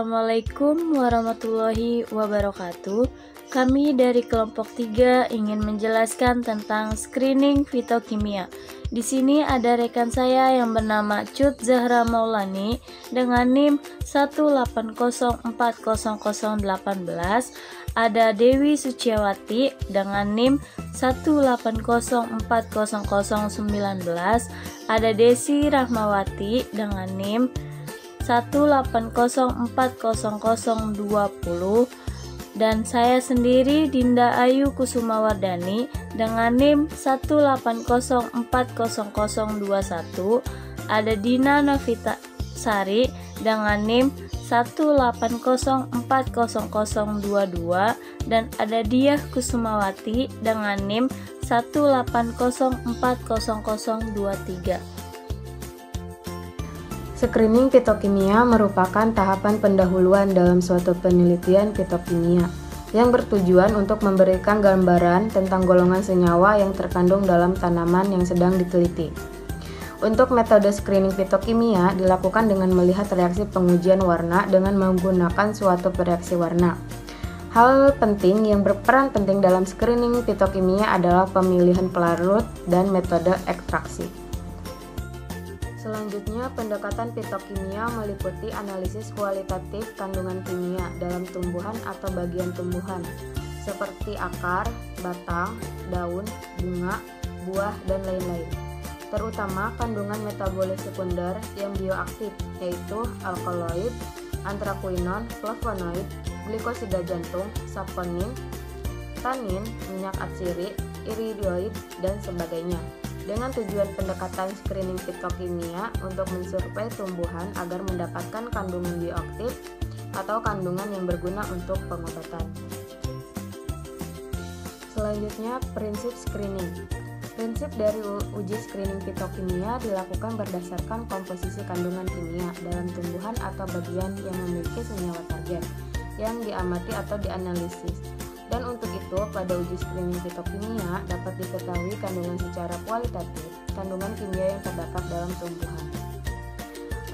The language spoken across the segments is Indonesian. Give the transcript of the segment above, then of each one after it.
Assalamualaikum warahmatullahi wabarakatuh. Kami dari kelompok 3 ingin menjelaskan tentang screening fitokimia. Di sini ada rekan saya yang bernama Cut Zahra Maulani dengan NIM 180400018. Ada Dewi Suciawati dengan NIM 180400019. Ada Desi Rahmawati dengan NIM 180400020 dan saya sendiri Dinda Ayu Kusumawardani dengan NIM 180400021. Ada Dina Novita Sari dengan NIM 180400022 dan ada Diah Kusumawati dengan NIM 180400023. Screening fitokimia merupakan tahapan pendahuluan dalam suatu penelitian fitokimia yang bertujuan untuk memberikan gambaran tentang golongan senyawa yang terkandung dalam tanaman yang sedang diteliti. Untuk metode screening fitokimia dilakukan dengan melihat reaksi pengujian warna dengan menggunakan suatu reaksi warna. Hal penting yang berperan penting dalam screening fitokimia adalah pemilihan pelarut dan metode ekstraksi. Selanjutnya, pendekatan fitokimia meliputi analisis kualitatif kandungan kimia dalam tumbuhan atau bagian tumbuhan, seperti akar, batang, daun, bunga, buah, dan lain-lain. Terutama kandungan metabolit sekunder yang bioaktif, yaitu alkaloid, antrakuinon, flavonoid, glikosida jantung, saponin, tanin, minyak atsiri, iridoid, dan sebagainya. Dengan tujuan pendekatan screening fitokimia untuk mensurvei tumbuhan agar mendapatkan kandungan bioaktif atau kandungan yang berguna untuk pengobatan. Selanjutnya, prinsip screening. Prinsip dari uji screening fitokimia dilakukan berdasarkan komposisi kandungan kimia dalam tumbuhan atau bagian yang memiliki senyawa target yang diamati atau dianalisis. Dan untuk itu, pada uji screening fitokimia dapat diketahui kandungan secara kualitatif kandungan kimia yang terdapat dalam tumbuhan.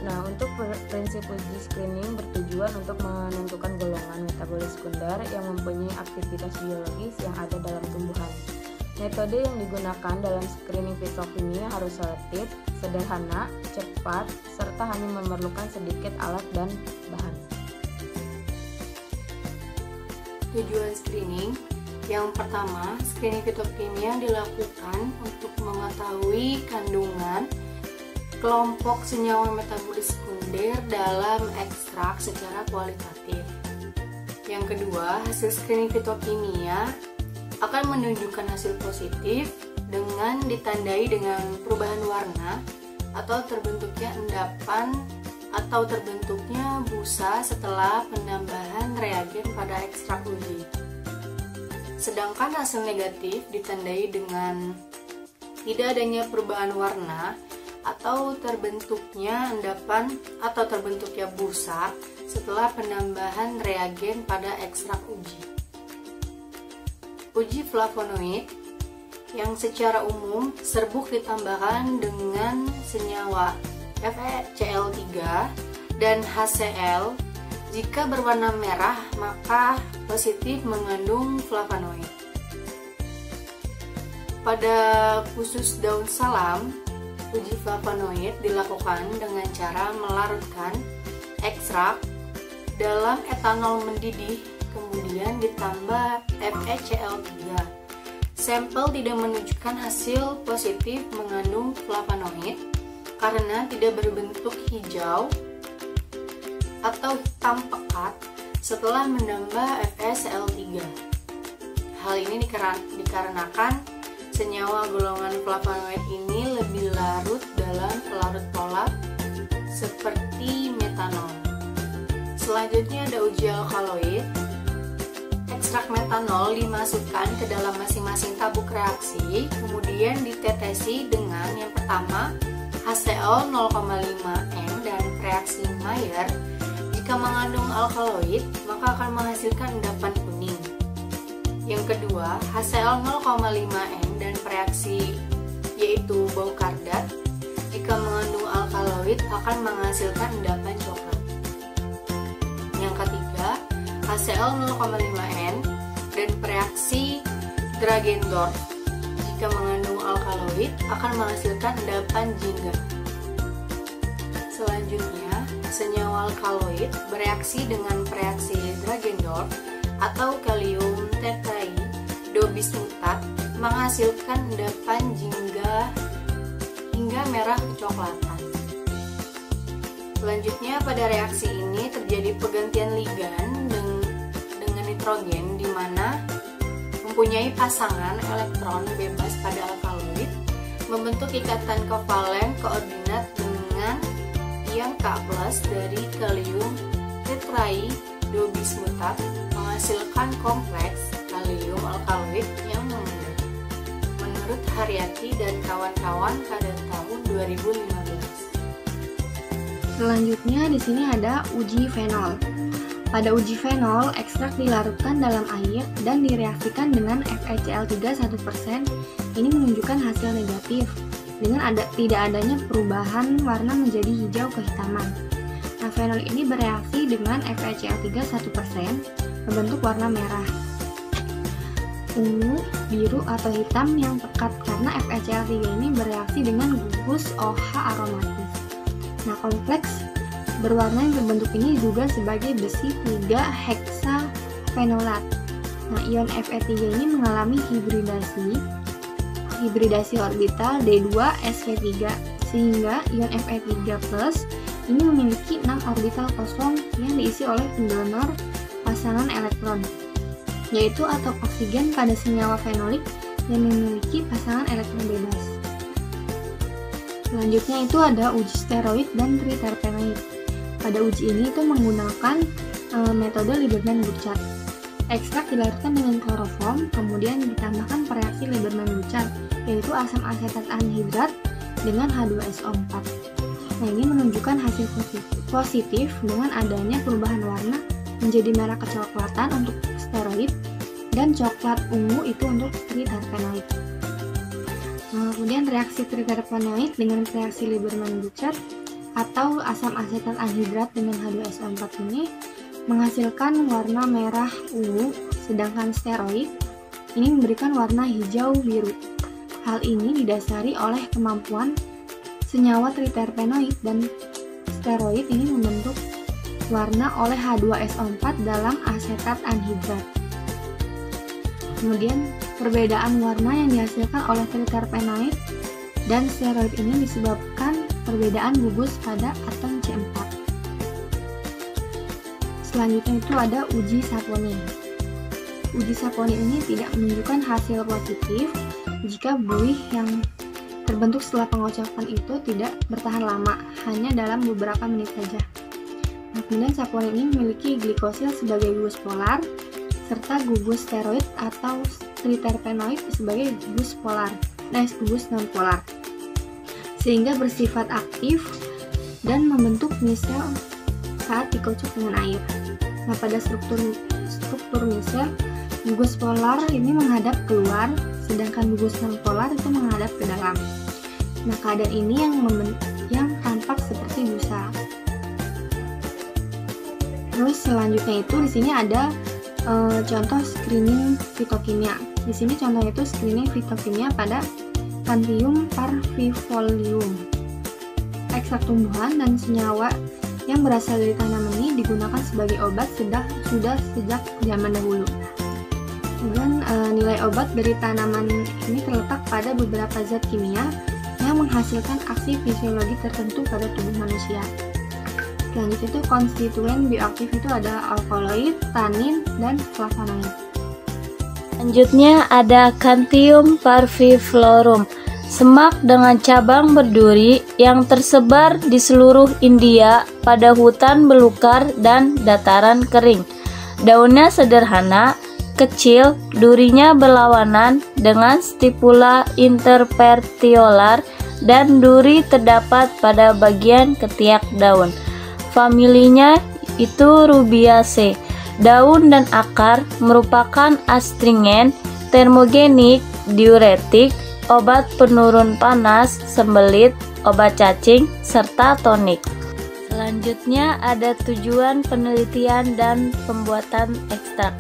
Nah, untuk prinsip uji screening bertujuan untuk menentukan golongan metabolit sekunder yang mempunyai aktivitas biologis yang ada dalam tumbuhan. Metode yang digunakan dalam screening fitokimia harus selektif, sederhana, cepat, serta hanya memerlukan sedikit alat dan bahan. Tujuan screening yang pertama, screening fitokimia dilakukan untuk mengetahui kandungan kelompok senyawa metabolit sekunder dalam ekstrak secara kualitatif. Yang kedua, hasil screening fitokimia akan menunjukkan hasil positif dengan ditandai dengan perubahan warna atau terbentuknya endapan atau terbentuknya busa setelah penambahan reagen pada ekstrak uji. Sedangkan hasil negatif ditandai dengan tidak adanya perubahan warna atau terbentuknya endapan atau terbentuknya busa setelah penambahan reagen pada ekstrak uji. Uji flavonoid yang secara umum serbuk ditambahkan dengan senyawa FeCl3 dan HCl. Jika berwarna merah, maka positif mengandung flavonoid. Pada khusus daun salam, uji flavonoid dilakukan dengan cara melarutkan ekstrak dalam etanol mendidih, kemudian ditambah FeCl3. Sampel tidak menunjukkan hasil positif mengandung flavonoid karena tidak berbentuk hijau atau hitam pekat setelah menambah FeCl3. Hal ini dikarenakan senyawa golongan flavonoid ini lebih larut dalam pelarut polar seperti metanol. Selanjutnya ada uji alkaloid. Ekstrak metanol dimasukkan ke dalam masing-masing tabung reaksi, kemudian ditetesi dengan yang pertama HCl 0,5N dan reaksi Mayer. Jika mengandung alkaloid, maka akan menghasilkan endapan kuning. Yang kedua, HCl 0,5N dan reaksi yaitu bau kardat. Jika mengandung alkaloid akan menghasilkan endapan coklat. HCl 0,5N, dan reaksi Dragendorf jika mengandung alkaloid akan menghasilkan endapan jingga. Selanjutnya, senyawa alkaloid bereaksi dengan reaksi Dragendorf atau kalium tetraidobismutat menghasilkan endapan jingga hingga merah kecoklatan. Selanjutnya, pada reaksi ini terjadi pergantian ligan dengan nitrogen di mana mempunyai pasangan elektron bebas pada alkaloid membentuk ikatan kovalen koordinat dengan ion K+ dari kalium tetraidobismutat menghasilkan kompleks kalium alkaloid yang mengandung. Menurut Haryati dan kawan-kawan pada tahun 2015. Selanjutnya di sini ada uji fenol. Pada uji fenol, ekstrak dilarutkan dalam air dan direaksikan dengan FeCl3 1%. Ini menunjukkan hasil negatif dengan tidak adanya perubahan warna menjadi hijau kehitaman. Nah, fenol ini bereaksi dengan FeCl3 1% membentuk warna merah, ungu, biru atau hitam yang pekat karena FeCl3 ini bereaksi dengan gugus OH aromatis. Nah, kompleks berwarna yang terbentuk ini juga sebagai besi 3 heksafenolat. Nah, ion Fe3 ini mengalami hibridasi orbital D2sp3 sehingga ion Fe3+ ini memiliki 6 orbital kosong yang diisi oleh pendonor pasangan elektron, yaitu atom oksigen pada senyawa fenolik yang memiliki pasangan elektron bebas. Selanjutnya itu ada uji steroid dan triterpenoid. Pada uji ini itu menggunakan metode Lieberman-Burchard. Ekstrak dilarutkan dengan kloroform, kemudian ditambahkan reaksi Lieberman-Burchard, yaitu asam asetat anhidrat dengan H2SO4. Nah, ini menunjukkan hasil positif dengan adanya perubahan warna menjadi merah kecoklatan untuk steroid dan coklat ungu itu untuk triterpenoid. Kemudian reaksi triterpenoid dengan reaksi Lieberman-Burchard atau asam asetat anhidrat dengan H2SO4 ini menghasilkan warna merah ungu, sedangkan steroid ini memberikan warna hijau biru. Hal ini didasari oleh kemampuan senyawa triterpenoid dan steroid ini membentuk warna oleh H2SO4 dalam asetat anhidrat. Kemudian perbedaan warna yang dihasilkan oleh triterpenoid dan steroid ini disebabkan perbedaan gugus pada atom C4. Selanjutnya itu ada uji saponin. Uji saponin ini tidak menunjukkan hasil positif jika buih yang terbentuk setelah pengocokan itu tidak bertahan lama, hanya dalam beberapa menit saja. Kemudian saponin ini memiliki glikosil sebagai gugus polar, serta gugus steroid atau triterpenoid sebagai gugus nonpolar, sehingga bersifat aktif dan membentuk misel saat dikocok dengan air. Nah, pada struktur misel, gugus polar ini menghadap keluar, sedangkan gugus nonpolar itu menghadap ke dalam. Nah, keadaan ini yang tampak seperti busa. Terus selanjutnya itu di sini ada contoh screening fitokimia. Di sini contohnya itu screening fitokimia pada Canthium parvifolium. Ekstrak tumbuhan dan senyawa yang berasal dari tanaman ini digunakan sebagai obat sudah sejak zaman dahulu. Dan nilai obat dari tanaman ini terletak pada beberapa zat kimia yang menghasilkan aksi fisiologi tertentu pada tubuh manusia. Selanjutnya itu konstituen bioaktif itu ada alkaloid, tanin, dan flavonoid. Selanjutnya ada Canthium parviflorum, semak dengan cabang berduri yang tersebar di seluruh India pada hutan belukar dan dataran kering. Daunnya sederhana, kecil, durinya berlawanan dengan stipula interpetiolar dan duri terdapat pada bagian ketiak daun. Familinya itu Rubiaceae. Daun dan akar merupakan astringen, termogenik, diuretik, obat penurun panas, sembelit, obat cacing, serta tonik. Selanjutnya ada tujuan penelitian dan pembuatan ekstrak.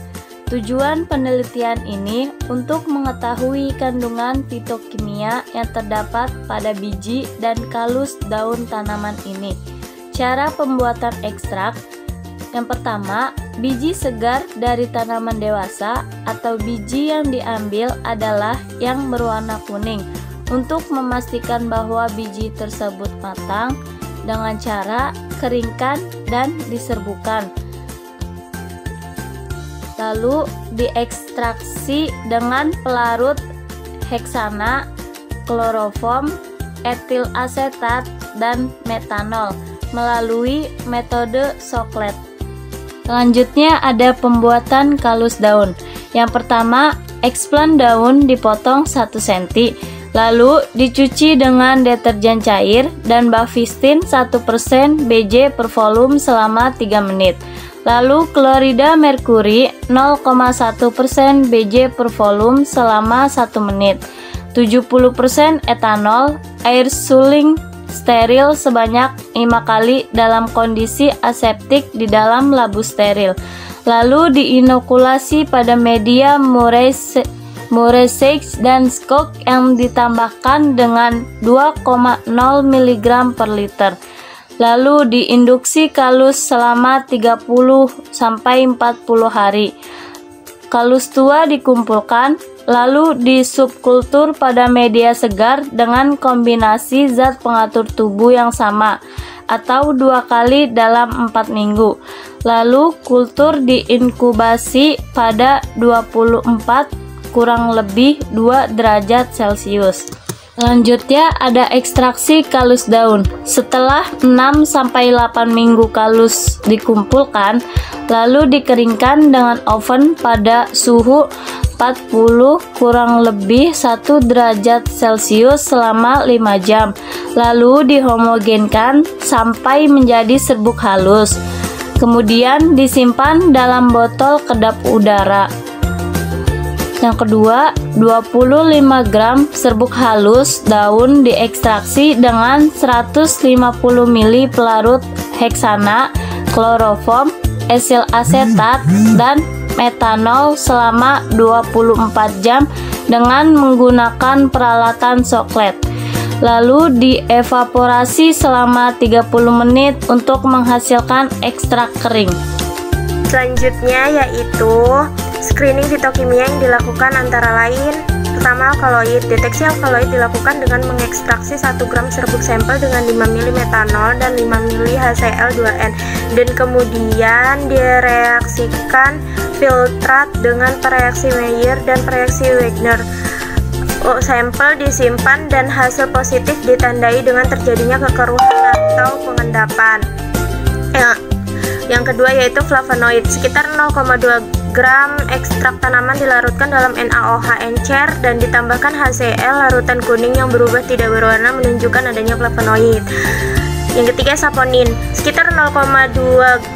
Tujuan penelitian ini untuk mengetahui kandungan fitokimia yang terdapat pada biji dan kalus daun tanaman ini. Cara pembuatan ekstrak: yang pertama, biji segar dari tanaman dewasa atau biji yang diambil adalah yang berwarna kuning. Untuk memastikan bahwa biji tersebut matang, dengan cara keringkan dan diserbukan. Lalu diekstraksi dengan pelarut heksana, kloroform, etil asetat, dan metanol melalui metode Soklet. Selanjutnya ada pembuatan kalus daun. Yang pertama, eksplan daun dipotong 1 cm, lalu dicuci dengan deterjen cair dan bafistin 1% Bj per volume selama 3 menit. Lalu klorida merkuri 0,1% Bj per volume selama 1 menit. 70% etanol, air suling steril sebanyak 5 kali dalam kondisi aseptik di dalam labu steril. Lalu diinokulasi pada media Murray-Seix dan Skog yang ditambahkan dengan 2,0 mg per liter. Lalu diinduksi kalus selama 30-40 hari. Kalus tua dikumpulkan, lalu disubkultur pada media segar dengan kombinasi zat pengatur tubuh yang sama, atau 2 kali dalam 4 minggu. Lalu kultur diinkubasi pada 24 kurang lebih 2 derajat Celcius. Selanjutnya ada ekstraksi kalus daun. Setelah 6-8 minggu kalus dikumpulkan, lalu dikeringkan dengan oven pada suhu 40 kurang lebih 1 derajat Celcius selama 5 jam. Lalu dihomogenkan sampai menjadi serbuk halus. Kemudian disimpan dalam botol kedap udara. Yang kedua, 25 gram serbuk halus daun diekstraksi dengan 150 ml pelarut heksana, kloroform, etil asetat, dan metanol selama 24 jam dengan menggunakan peralatan Soklet. Lalu dievaporasi selama 30 menit untuk menghasilkan ekstrak kering. Selanjutnya yaitu screening fitokimia yang dilakukan antara lain: pertama, alkaloid. Deteksi alkaloid dilakukan dengan mengekstraksi 1 gram serbuk sampel dengan 5 ml metanol dan 5 ml HCl2n, dan kemudian direaksikan filtrat dengan pereaksi Mayer dan pereaksi Wagner. Sampel disimpan dan hasil positif ditandai dengan terjadinya kekeruhan atau pengendapan. Yang kedua yaitu flavonoid. Sekitar 0,2 gram ekstrak tanaman dilarutkan dalam NaOH encer dan ditambahkan HCl larutan kuning yang berubah tidak berwarna menunjukkan adanya flavonoid. Yang ketiga, saponin. Sekitar 0,2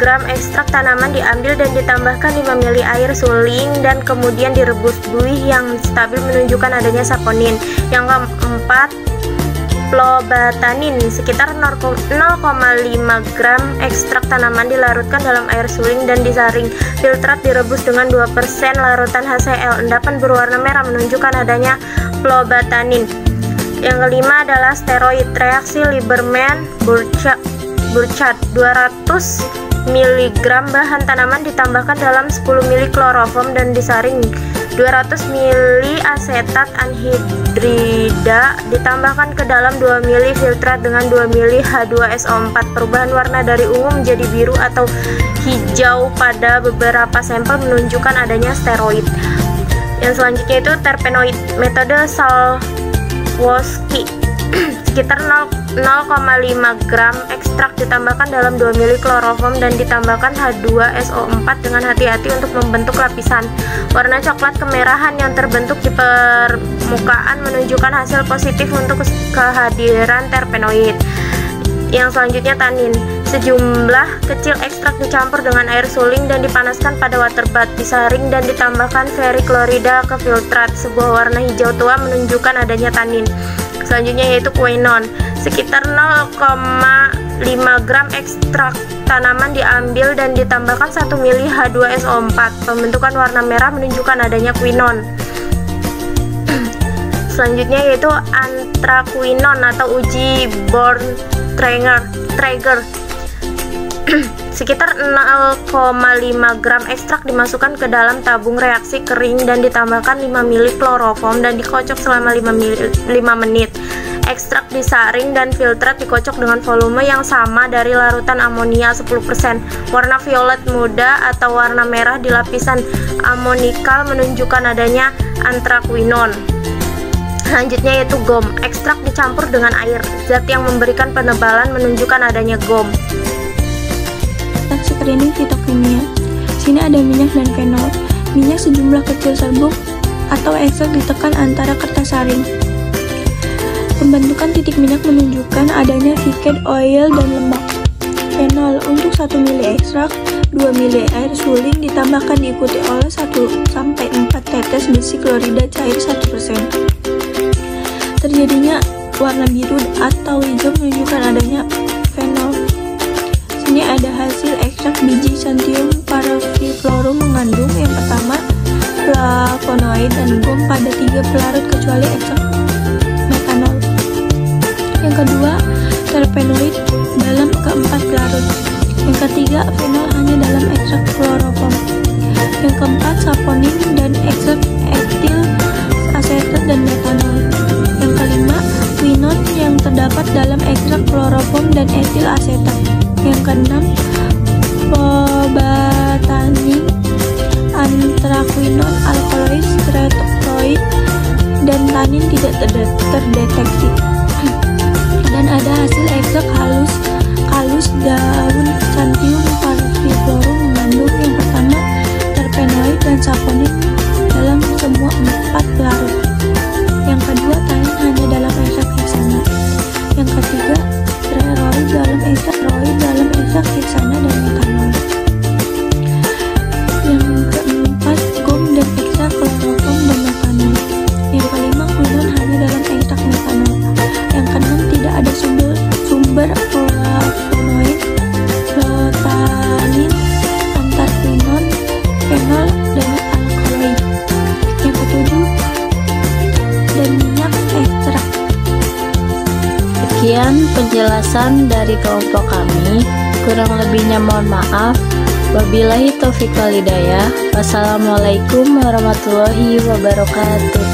gram ekstrak tanaman diambil dan ditambahkan 5 ml air suling dan kemudian direbus. Buih yang stabil menunjukkan adanya saponin. Yang keempat, flobatanin. Sekitar 0,5 gram ekstrak tanaman dilarutkan dalam air suling dan disaring. Filtrat direbus dengan 2% larutan HCl. Endapan berwarna merah menunjukkan adanya flobatanin. Yang kelima adalah steroid. Reaksi Lieberman-Burchard. 200 mg bahan tanaman ditambahkan dalam 10 ml kloroform dan disaring. 200 ml asetat anhidrida ditambahkan ke dalam 2 ml filtrat dengan 2 ml H2SO4. Perubahan warna dari ungu menjadi biru atau hijau pada beberapa sampel menunjukkan adanya steroid. Yang selanjutnya itu terpenoid. Metode Salwowski. Sekitar 0,5 gram ekstrak ditambahkan dalam 2 ml kloroform dan ditambahkan H2SO4 dengan hati-hati untuk membentuk lapisan. Warna coklat kemerahan yang terbentuk di permukaan menunjukkan hasil positif untuk kehadiran terpenoid. Yang selanjutnya tanin. Sejumlah kecil ekstrak dicampur dengan air suling dan dipanaskan pada water bath, disaring dan ditambahkan veriklorida ke filtrat. Sebuah warna hijau tua menunjukkan adanya tanin. Selanjutnya yaitu quinone. Sekitar 0,5 gram ekstrak tanaman diambil dan ditambahkan 1 mili H2SO4. Pembentukan warna merah menunjukkan adanya quinon. Selanjutnya yaitu anthraquinone atau uji Born-Traeger. Sekitar 0,5 gram ekstrak dimasukkan ke dalam tabung reaksi kering dan ditambahkan 5 mili kloroform dan dikocok selama 5 menit. Ekstrak disaring dan filtrat dikocok dengan volume yang sama dari larutan amonia 10%. Warna violet muda atau warna merah di lapisan amonikal menunjukkan adanya anthraquinone. Selanjutnya yaitu gom. Ekstrak dicampur dengan air. Zat yang memberikan penebalan menunjukkan adanya gom. Screening fitokimia. Sini ada minyak dan fenol. Minyak sejumlah kecil serbuk atau ekstrak ditekan antara kertas saring. Pembentukan titik minyak menunjukkan adanya thicket oil dan lemak. Fenol untuk 1 mili ekstrak, 2 mili air suling ditambahkan diikuti oleh 1-4 tetes besi klorida cair 1%. Terjadinya warna biru atau hijau menunjukkan adanya fenol. Ini ada hasil ekstrak biji Santium parviflorum mengandung yang pertama flavonoid dan gom pada 3 pelarut kecuali ekstrak metanol. Yang kedua terpenoid dalam keempat pelarut. Yang ketiga fenol hanya dalam ekstrak kloroform. Yang keempat saponin dan ekstrak etil asetat dan metanol. Yang kelima quinon yang terdapat dalam ekstrak kloroform dan etil asetat. Yang keenam, pobataning, anthraquinone, alkaloid, steroid, dan tanin tidak terdeteksi. Dan ada hasil ekstrak halus daun Santium parviflorum mengandung yang pertama terpenoid dan saponin dalam semua 4 pelarut. Yang kedua tanin hanya dalam ekstrak heksana. Yang ketiga steroid dalam ekstrak heksana dan metanol. Yang keempat gom dan ekstrak kloroform dan metanol. Yang kelima quinon hanya dalam ekstrak metanol. Yang keenam tidak ada sumber flavonoid, flotanin, anthraquinone, fenol dan alkaloid. Yang ketujuh dan minyak ekstrak. Sekian penjelasan dari kelompok kami. Kurang lebihnya mohon maaf. Wabillahi taufiq wal hidayah. Wassalamualaikum warahmatullahi wabarakatuh.